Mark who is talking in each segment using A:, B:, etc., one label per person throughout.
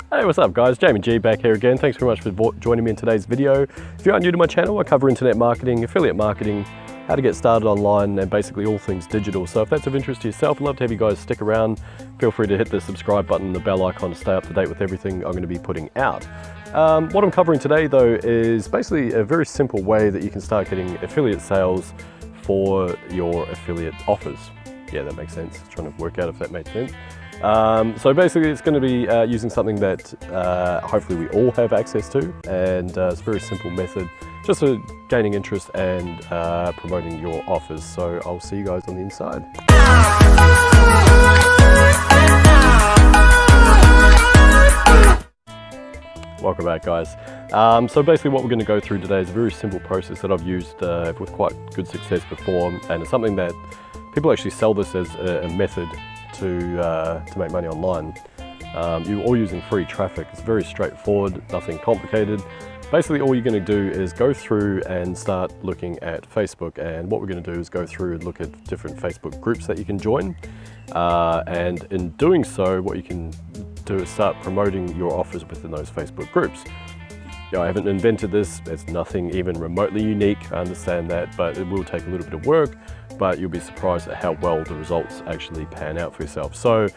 A: Hey, what's up guys? Jamie G back here again. Thanks very much for joining me in today's video. If you are new to my channel, I cover internet marketing, affiliate marketing, how to get started online, and basically all things digital. So if that's of interest to yourself, I'd love to have you guys stick around. Feel free to hit the subscribe button and the bell icon to stay up to date with everything I'm going to be putting out. What I'm covering today though is basically a very simple way that you can start getting affiliate sales for your affiliate offers. Yeah, that makes sense. Trying to work out if that makes sense. So basically it's going to be using something that hopefully we all have access to, and it's a very simple method just for gaining interest and promoting your offers. So I'll see you guys on the inside. Welcome back guys. So basically what we're going to go through today is a very simple process that I've used with quite good success before, and it's something that people actually sell this as a method to make money online. You're all using free traffic. It's very straightforward, nothing complicated. Basically all you're going to do is go through and start looking at Facebook, and what we're going to do is go through and look at different Facebook groups that you can join, and in doing so what you can do is start promoting your offers within those Facebook groups. I haven't invented this, it's nothing even remotely unique, I understand that, but it will take a little bit of work, but you'll be surprised at how well the results actually pan out for yourself. So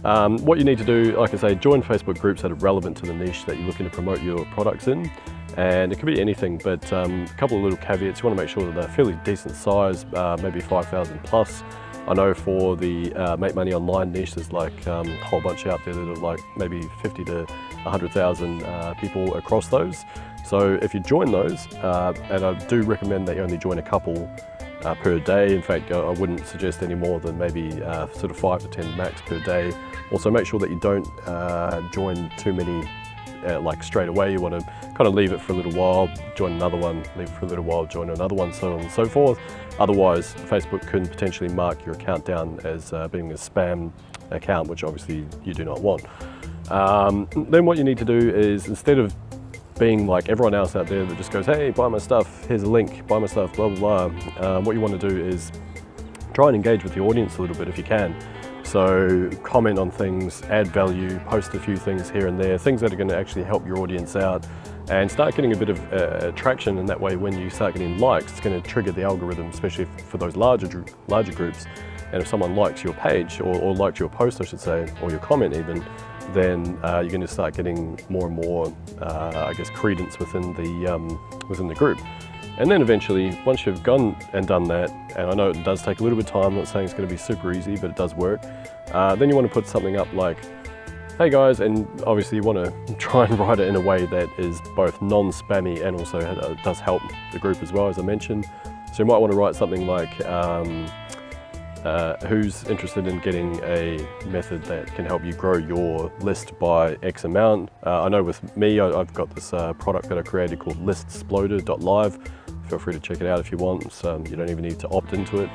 A: what you need to do, like I say, join Facebook groups that are relevant to the niche that you're looking to promote your products in, and it could be anything, but a couple of little caveats. You want to make sure that they're fairly decent size, maybe 5,000 plus. I know for the make money online niche, there's like a whole bunch out there that are like maybe 50 to 100,000 people across those. So if you join those, and I do recommend that you only join a couple per day. In fact, I wouldn't suggest any more than maybe sort of 5 to 10 max per day. Also make sure that you don't join too many like straight away. You want to kind of leave it for a little while, join another one, leave it for a little while, join another one, so on and so forth. Otherwise, Facebook can potentially mark your account down as being a spam account, which obviously you do not want. Then what you need to do is, instead of being like everyone else out there that just goes, hey, buy my stuff, here's a link, buy my stuff, blah, blah, blah. What you want to do is try and engage with the audience a little bit if you can. So comment on things, add value, post a few things here and there, things that are going to actually help your audience out, and start getting a bit of traction. And that way, when you start getting likes, it's going to trigger the algorithm, especially for those larger groups. And if someone likes your page, or liked your post, I should say, or your comment even, then you're going to start getting more and more, I guess, credence within the group. And then eventually, once you've gone and done that, and I know it does take a little bit of time, I'm not saying it's going to be super easy, but it does work, then you want to put something up like, hey guys, and obviously you want to try and write it in a way that is both non-spammy and also does help the group as well, as I mentioned. So you might want to write something like, who's interested in getting a method that can help you grow your list by X amount. I know with me, I've got this product that I created called listsploder.live. Feel free to check it out if you want. So you don't even need to opt into it.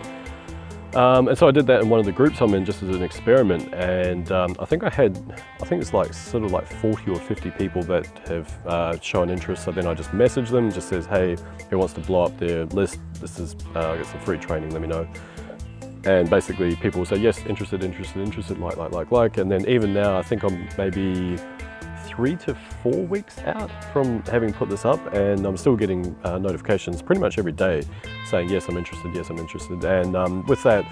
A: And so I did that in one of the groups I'm in just as an experiment, and I think it's like sort of like 40 or 50 people that have shown interest. So then I just message them, just says, hey, who wants to blow up their list? This is, I got some free training, let me know. And basically people will say, yes, interested, like. And then even now, I think I'm maybe 3 to 4 weeks out from having put this up, and I'm still getting notifications pretty much every day saying, yes, I'm interested, yes, I'm interested. And with that,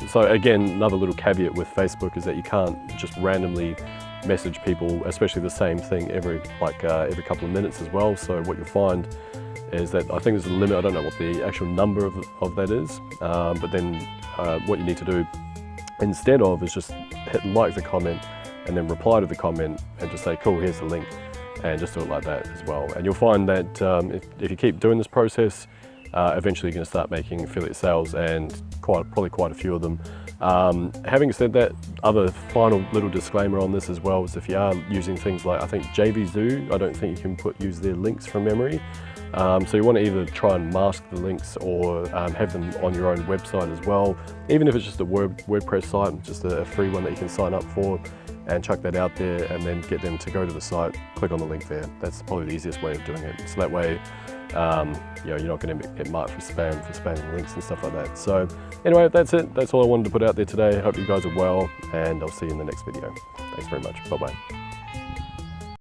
A: so again, another little caveat with Facebook is that you can't just randomly message people, especially the same thing every couple of minutes as well. So what you'll find is that I think there's a limit. I don't know what the actual number of that is, but then what you need to do instead of is just hit like the comment and then reply to the comment and just say, cool, here's the link, and just do it like that as well. And you'll find that if you keep doing this process, eventually you're going to start making affiliate sales, and probably quite a few of them. Having said that, other final little disclaimer on this as well is if you are using things like, I think JVZoo, I don't think you can use their links from memory. So you want to either try and mask the links or have them on your own website as well. Even if it's just a WordPress site, just a free one that you can sign up for, and chuck that out there, and then get them to go to the site, click on the link there. That's probably the easiest way of doing it. So that way, you're not going to get marked for spamming links and stuff like that. So anyway, that's it. That's all I wanted to put out there today. Hope you guys are well, and I'll see you in the next video. Thanks very much. Bye-bye.